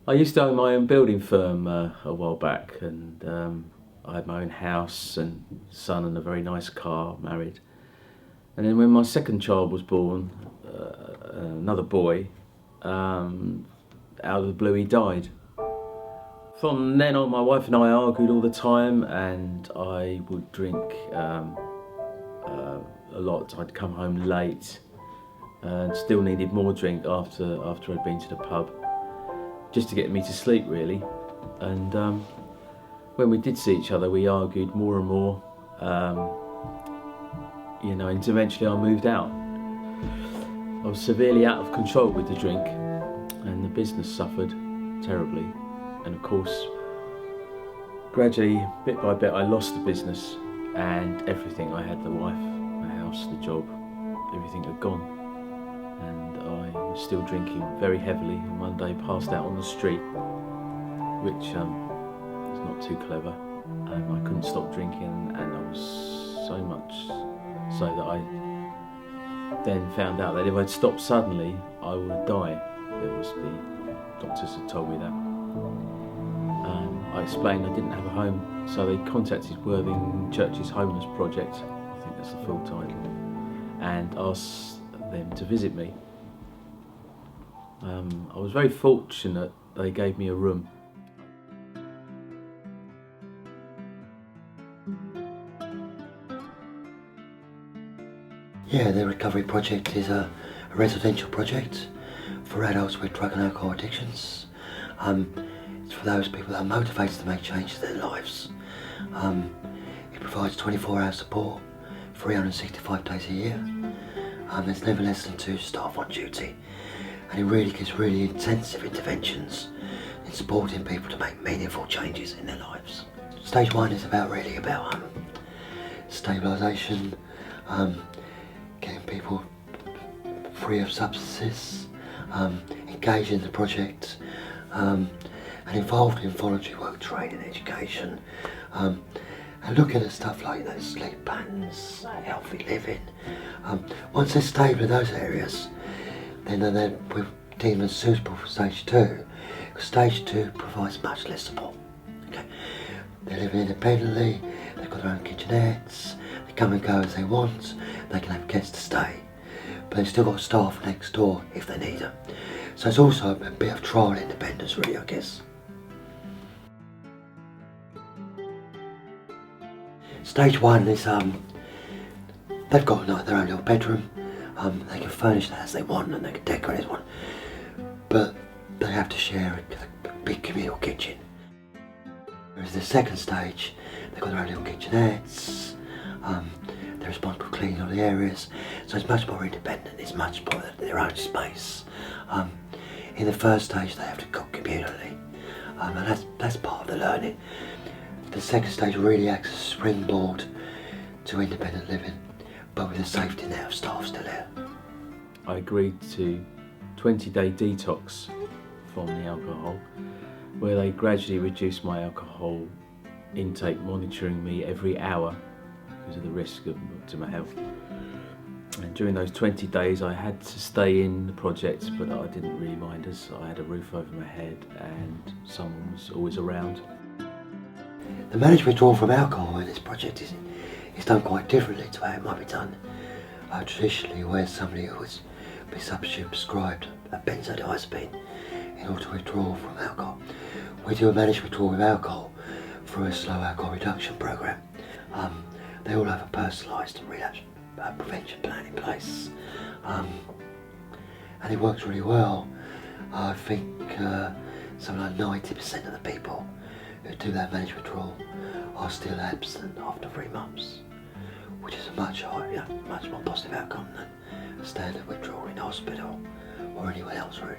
I used to own my own building firm a while back, and I had my own house and son and a very nice car, married. And then when my second child was born, another boy, out of the blue he died. From then on, my wife and I argued all the time, and I would drink a lot. I'd come home late and still needed more drink after I'd been to the pub, just to get me to sleep really. And when we did see each other, we argued more and more, and eventually I moved out. I was severely out of control with the drink, and the business suffered terribly. And of course, gradually, bit by bit, I lost the business and everything. I had the wife, the house, the job, everything had gone. And I was still drinking very heavily, and one day passed out on the street, which was not too clever. And I couldn't stop drinking, and I was so much so that I then found out that if I'd stopped suddenly, I would die. It was the doctors had told me that. I explained I didn't have a home, so they contacted Worthing Church's Homeless Project, I think that's the full title, and asked them to visit me. I was very fortunate they gave me a room. Yeah, the Recovery Project is a residential project for adults with drug and alcohol addictions. It's for those people that are motivated to make changes in their lives. It provides 24-hour support, 365 days a year. There's never less than 2 staff on duty, and it really gives really intensive interventions in supporting people to make meaningful changes in their lives. Stage 1 is about stabilisation, getting people free of substances, engaged in the project, and involved in voluntary work, training, education, and looking at stuff like sleep patterns, healthy living. Once they're stable in those areas, then we're deemed as suitable for stage 2, because stage 2 provides much less support. Okay? They're living independently, they've got their own kitchenettes, they come and go as they want, they can have guests to stay, but they've still got staff next door if they need them. So it's also a bit of trial independence really, I guess. Stage 1 is they've got their own little bedroom. They can furnish that as they want and they can decorate as they want, but they have to share a big communal kitchen. Whereas the second stage, they've got their own little kitchenettes, they're responsible for cleaning all the areas, so it's much more independent, it's much more their own space. In the first stage they have to cook communally, and that's part of the learning. The second stage really acts as a springboard to independent living, but with a safety net of staff still there. I agreed to 20-day detox from the alcohol, where they gradually reduced my alcohol intake, monitoring me every hour because of the risk to my health. And during those 20 days I had to stay in the project, but I didn't really mind, as I had a roof over my head and someone was always around. The managed withdrawal from alcohol in this project is done quite differently to how it might be done traditionally, where somebody would be prescribed a benzodiazepine in order to withdraw from alcohol. We do a managed withdrawal with alcohol through a slow alcohol reduction program. They all have a personalised relapse prevention plan in place, and it works really well. I think something like 90% of the people who do that managed withdrawal are still abstinent after 3 months, which is a much more positive outcome than a standard withdrawal in hospital or anywhere else really.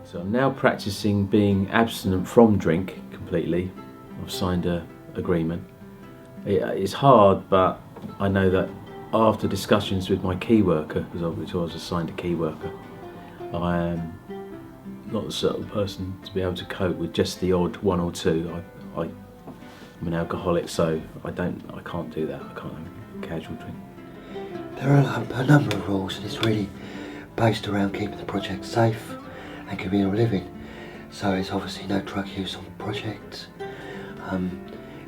So I'm now practicing being abstinent from drink completely. I've signed an agreement. It's hard, but I know that after discussions with my key worker, because I was assigned a key worker, I am not the sort of person to be able to cope with just the odd 1 or 2. I'm an alcoholic, so I can't do that. I can't have a casual drink. There are a number of rules, and it's really based around keeping the project safe and communal living. So it's obviously no drug use on the project.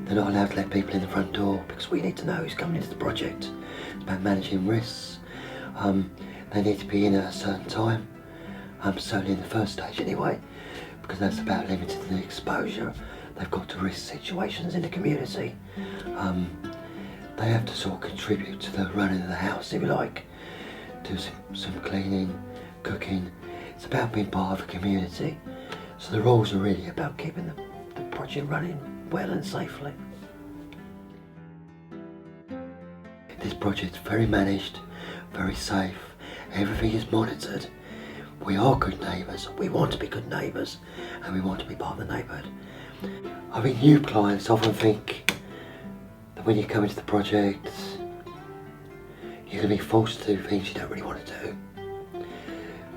They're not allowed to let people in the front door because we need to know who's coming into the project. It's about managing risks. They need to be in at a certain time, certainly in the first stage anyway, because that's about limiting the exposure they've got to risk situations in the community. They have to sort of contribute to the running of the house, if you like, do some cleaning, cooking. It's about being part of a community. So the rules are really about keeping the project running well and safely. This project's very managed, very safe, everything is monitored. We are good neighbours, we want to be good neighbours, and we want to be part of the neighbourhood. I think new clients often think that when you come into the project, you're going to be forced to do things you don't really want to do.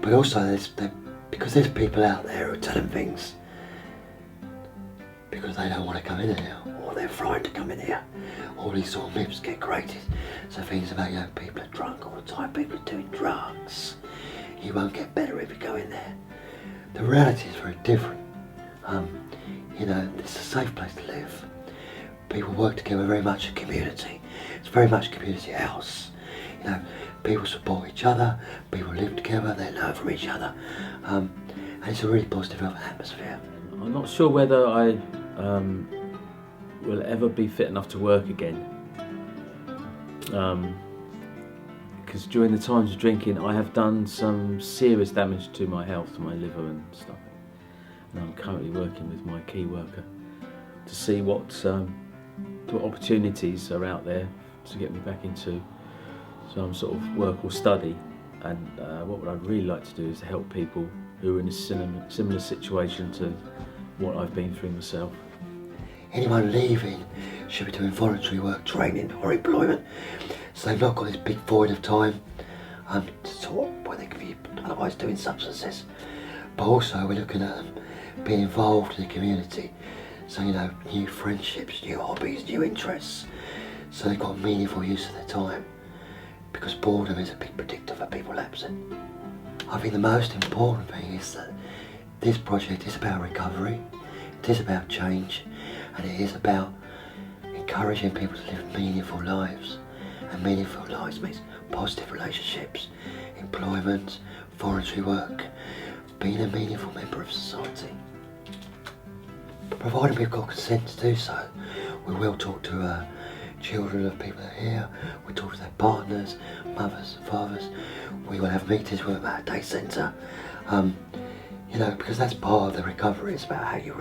But also, because there's people out there who are telling things because they don't want to come in here, or they're frightened to come in here. All these sort of myths get created. So things about, people are drunk all the time, people are doing drugs. You won't get better if you go in there. The reality is very different. It's a safe place to live. People work together, very much a community. It's very much a community house. People support each other, people live together, they learn from each other, and it's a really positive atmosphere. I'm not sure whether I will ever be fit enough to work again, because during the times of drinking I have done some serious damage to my health, to my liver and stuff, and I'm currently working with my key worker to see what opportunities are out there to get me back into some sort of work or study. And what I'd really like to do is to help people who are in a similar situation to what I've been through myself. Anyone leaving should be doing voluntary work training or employment, so they've not got this big void of time where they could be otherwise doing substances. But also we're looking at them being involved in the community, so new friendships, new hobbies, new interests, so they've got meaningful use of their time, because boredom is a big predictor for people lapsing. I think the most important thing is that this project is about recovery, it is about change, and it is about encouraging people to live meaningful lives. And meaningful lives means positive relationships, employment, voluntary work, being a meaningful member of society. Provided we've got consent to do so, we will talk to children of people that are here, we talk to their partners, mothers, fathers. We will have meetings with them at a day centre, because that's part of the recovery. It's about how you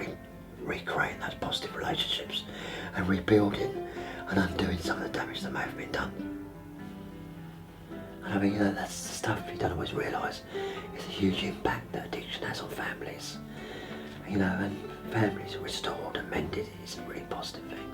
recreate those positive relationships and rebuilding and undoing some of the damage that may have been done. And I think that's the stuff you don't always realise. It's a huge impact that addiction has on families. And families restored and mended is a really positive thing.